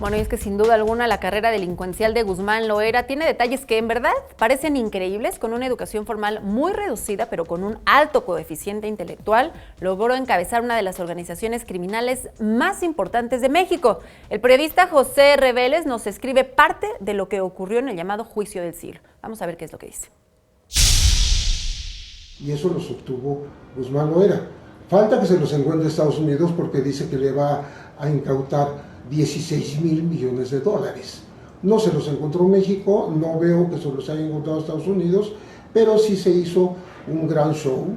Bueno, y es que sin duda alguna la carrera delincuencial de Guzmán Loera tiene detalles que en verdad parecen increíbles. Con una educación formal muy reducida, pero con un alto coeficiente intelectual, logró encabezar una de las organizaciones criminales más importantes de México. El periodista José Reveles nos escribe parte de lo que ocurrió en el llamado Juicio del Siglo. Vamos a ver qué es lo que dice. Y eso los obtuvo Guzmán Loera. Falta que se los encuentre Estados Unidos porque dice que le va a incautar 16,000 millones de dólares. No se los encontró México, no veo que se los haya encontrado Estados Unidos, pero sí se hizo un gran show,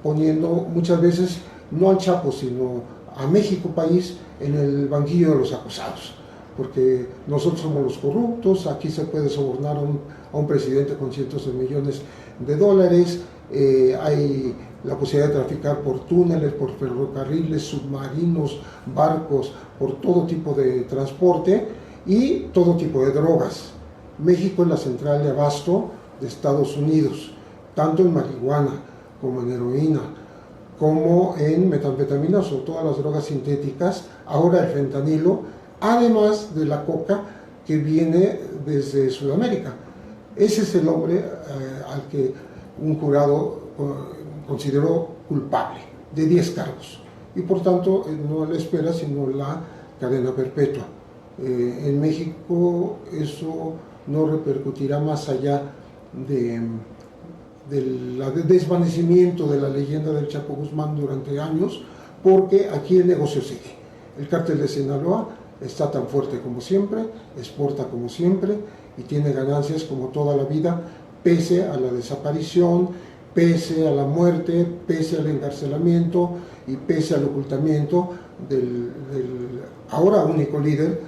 poniendo muchas veces no al Chapo, sino a México país en el banquillo de los acusados. Porque nosotros somos los corruptos, aquí se puede sobornar a un presidente con cientos de millones de dólares, hay la posibilidad de traficar por túneles, por ferrocarriles, submarinos, barcos, por todo tipo de transporte y todo tipo de drogas. México es la central de abasto de Estados Unidos, tanto en marihuana como en heroína, como en metanfetaminas o todas las drogas sintéticas, ahora el fentanilo, además de la coca que viene desde Sudamérica. Ese es el hombre al que un jurado consideró culpable de 10 cargos y por tanto no la espera sino la cadena perpetua. En México eso no repercutirá más allá del desvanecimiento de la leyenda del Chapo Guzmán durante años, porque aquí el negocio sigue. El cártel de Sinaloa está tan fuerte como siempre, exporta como siempre y tiene ganancias como toda la vida, pese a la desaparición, pese a la muerte, pese al encarcelamiento y pese al ocultamiento del ahora único líder,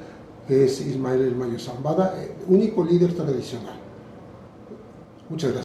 que es Ismael El Mayo Zambada, único líder tradicional. Muchas gracias.